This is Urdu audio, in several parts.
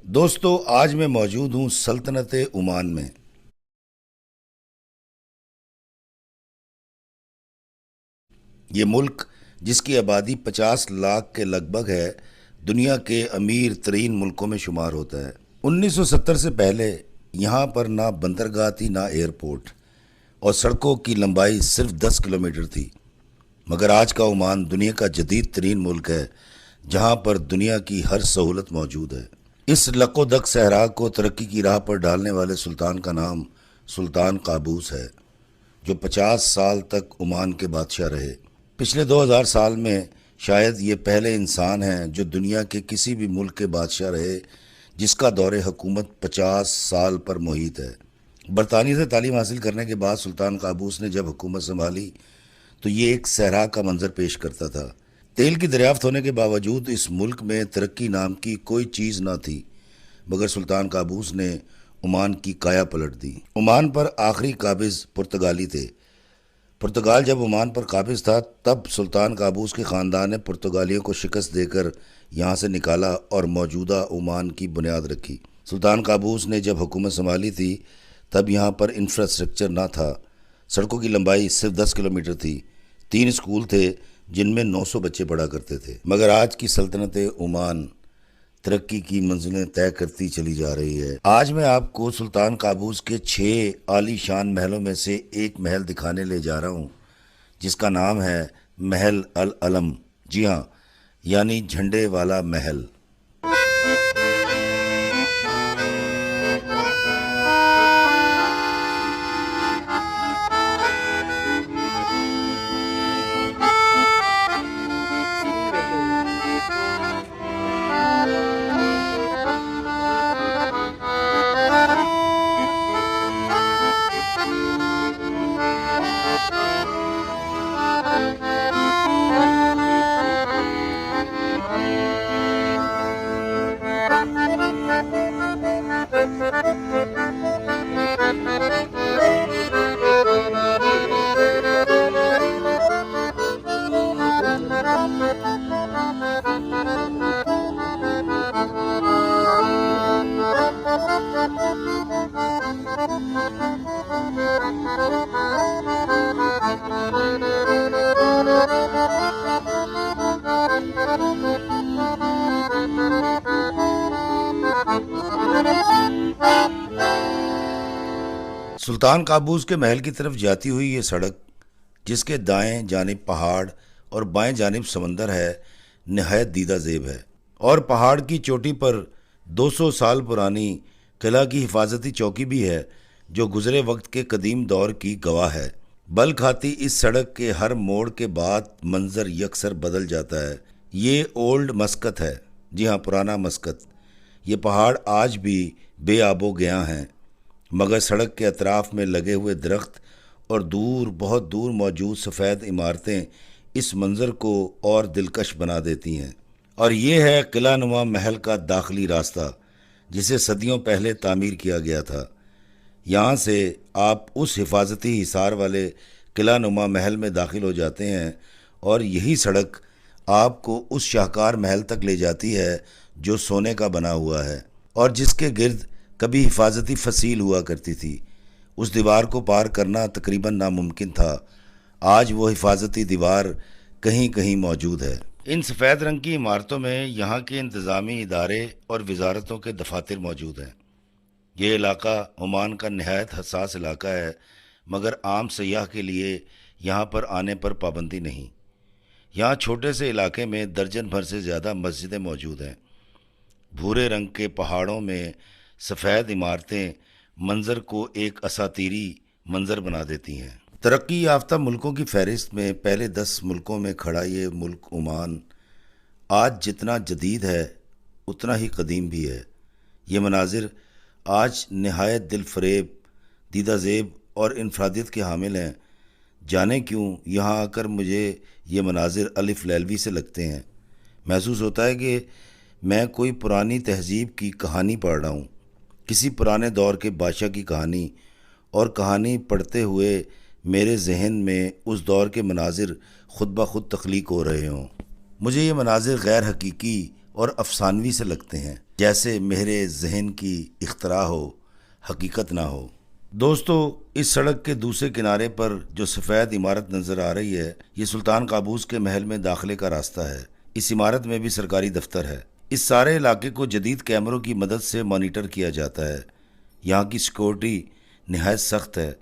دوستو آج میں موجود ہوں سلطنت عمان میں۔ یہ ملک جس کی آبادی 50 لاکھ کے لگ بھگ ہے، دنیا کے امیر ترین ملکوں میں شمار ہوتا ہے۔ 1970 سے پہلے یہاں پر نہ بندرگاہ تھی نہ ایئرپورٹ، اور سڑکوں کی لمبائی صرف 10 کلومیٹر تھی۔ مگر آج کا عمان دنیا کا جدید ترین ملک ہے، جہاں پر دنیا کی ہر سہولت موجود ہے۔ اس لق و دق صحرا کو ترقی کی راہ پر ڈالنے والے سلطان کا نام سلطان قابوس ہے، جو 50 سال تک عمان کے بادشاہ رہے۔ پچھلے 2000 سال میں شاید یہ پہلے انسان ہیں جو دنیا کے کسی بھی ملک کے بادشاہ رہے جس کا دور حکومت 50 سال پر محیط ہے۔ برطانیہ سے تعلیم حاصل کرنے کے بعد سلطان قابوس نے جب حکومت سنبھالی تو یہ ایک صحرا کا منظر پیش کرتا تھا۔ تیل کی دریافت ہونے کے باوجود اس ملک میں ترقی نام کی کوئی چیز نہ تھی، مگر سلطان قابوس نے عمان کی کایا پلٹ دی۔ عمان پر آخری قابض پرتگالی تھے۔ پرتگال جب عمان پر قابض تھا تب سلطان قابوس کے خاندان نے پرتگالیوں کو شکست دے کر یہاں سے نکالا اور موجودہ عمان کی بنیاد رکھی۔ سلطان قابوس نے جب حکومت سنبھالی تھی تب یہاں پر انفراسٹرکچر نہ تھا۔ سڑکوں کی لمبائی صرف 10 کلومیٹر تھی۔ 3 اسکول تھے جن میں 900 بچے پڑھا کرتے تھے۔ مگر آج کی سلطنت عمان ترقی کی منزلیں طے کرتی چلی جا رہی ہے۔ آج میں آپ کو سلطان قابوس کے 6 عالی شان محلوں میں سے ایک محل دکھانے لے جا رہا ہوں، جس کا نام ہے محل العلم۔ جی ہاں، یعنی جھنڈے والا محل۔ سلطان قابوس کے محل کی طرف جاتی ہوئی یہ سڑک، جس کے دائیں جانب پہاڑ اور بائیں جانب سمندر ہے، نہایت دیدہ زیب ہے۔ اور پہاڑ کی چوٹی پر 200 سال پرانی قلعہ کی حفاظتی چوکی بھی ہے، جو گزرے وقت کے قدیم دور کی گواہ ہے۔ بل کھاتی اس سڑک کے ہر موڑ کے بعد منظر یکسر بدل جاتا ہے۔ یہ اولڈ مسقط ہے، جی ہاں، پرانا مسقط۔ یہ پہاڑ آج بھی بے آب و گیاں ہیں، مگر سڑک کے اطراف میں لگے ہوئے درخت اور دور بہت دور موجود سفید عمارتیں اس منظر کو اور دلکش بنا دیتی ہیں۔ اور یہ ہے قلعہ نما محل کا داخلی راستہ، جسے صدیوں پہلے تعمیر کیا گیا تھا۔ یہاں سے آپ اس حفاظتی حصار والے قلعہ نما محل میں داخل ہو جاتے ہیں، اور یہی سڑک آپ کو اس شاہکار محل تک لے جاتی ہے جو سونے کا بنا ہوا ہے اور جس کے گرد کبھی حفاظتی فصیل ہوا کرتی تھی۔ اس دیوار کو پار کرنا تقریباً ناممکن تھا۔ آج وہ حفاظتی دیوار کہیں کہیں موجود ہے۔ ان سفید رنگ کی عمارتوں میں یہاں کے انتظامی ادارے اور وزارتوں کے دفاتر موجود ہیں۔ یہ علاقہ عمان کا نہایت حساس علاقہ ہے، مگر عام سیاح کے لیے یہاں پر آنے پر پابندی نہیں۔ یہاں چھوٹے سے علاقے میں درجن بھر سے زیادہ مسجدیں موجود ہیں۔ بھورے رنگ کے پہاڑوں میں سفید عمارتیں منظر کو ایک اساطیری منظر بنا دیتی ہیں۔ ترقی یافتہ ملکوں کی فہرست میں پہلے 10 ملکوں میں کھڑا یہ ملک عمان آج جتنا جدید ہے اتنا ہی قدیم بھی ہے۔ یہ مناظر آج نہایت دل فریب، دیدہ زیب اور انفرادیت کے حامل ہیں۔ جانے کیوں یہاں آ کر مجھے یہ مناظر الف لیلوی سے لگتے ہیں۔ محسوس ہوتا ہے کہ میں کوئی پرانی تہذیب کی کہانی پڑھ رہا ہوں، کسی پرانے دور کے بادشاہ کی کہانی، اور کہانی پڑھتے ہوئے میرے ذہن میں اس دور کے مناظر خود بخود تخلیق ہو رہے ہوں۔ مجھے یہ مناظر غیر حقیقی اور افسانوی سے لگتے ہیں، جیسے میرے ذہن کی اختراع ہو، حقیقت نہ ہو۔ دوستو، اس سڑک کے دوسرے کنارے پر جو سفید عمارت نظر آ رہی ہے، یہ سلطان قابوس کے محل میں داخلے کا راستہ ہے۔ اس عمارت میں بھی سرکاری دفتر ہے۔ اس سارے علاقے کو جدید کیمروں کی مدد سے مانیٹر کیا جاتا ہے۔ یہاں کی سیکورٹی نہایت سخت ہے۔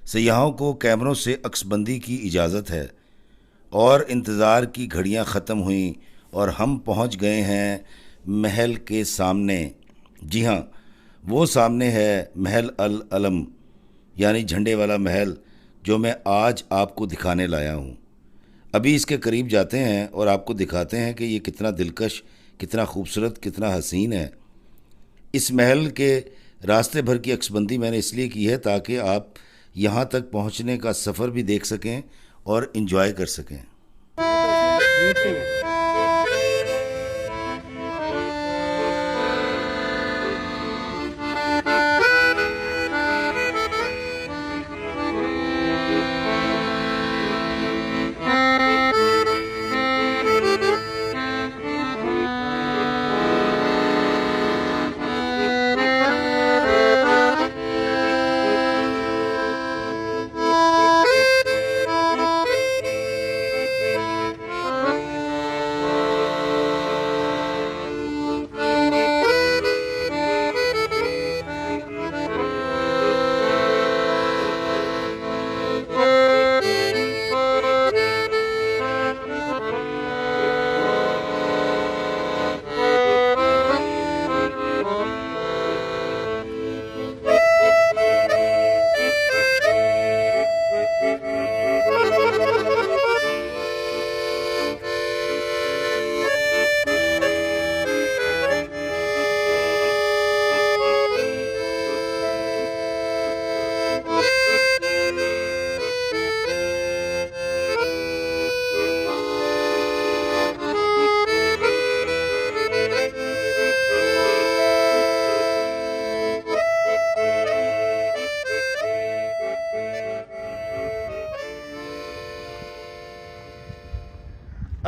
سیاحوں کو کیمروں سے عکس بندی کی اجازت ہے، اور انتظار کی گھڑیاں ختم ہوئیں اور ہم پہنچ گئے ہیں محل کے سامنے۔ جی ہاں، وہ سامنے ہے محل العلم، یعنی جھنڈے والا محل، جو میں آج آپ کو دکھانے لایا ہوں۔ ابھی اس کے قریب جاتے ہیں اور آپ کو دکھاتے ہیں کہ یہ کتنا دلکش، کتنا خوبصورت، کتنا حسین ہے۔ اس محل کے راستے بھر کی عکس بندی میں نے اس لیے کی ہے تاکہ آپ یہاں تک پہنچنے کا سفر بھی دیکھ سکیں اور انجوائے کر سکیں۔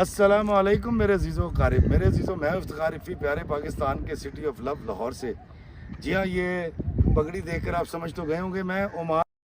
السلام علیکم میرے عزیزوں قارب، میرے عزیزوں، میں افتخار رفیع پیارے پاکستان کے سٹی آف لو لاہور سے۔ جی ہاں، یہ پگڑی دیکھ کر آپ سمجھ تو گئے ہوں گے میں عمان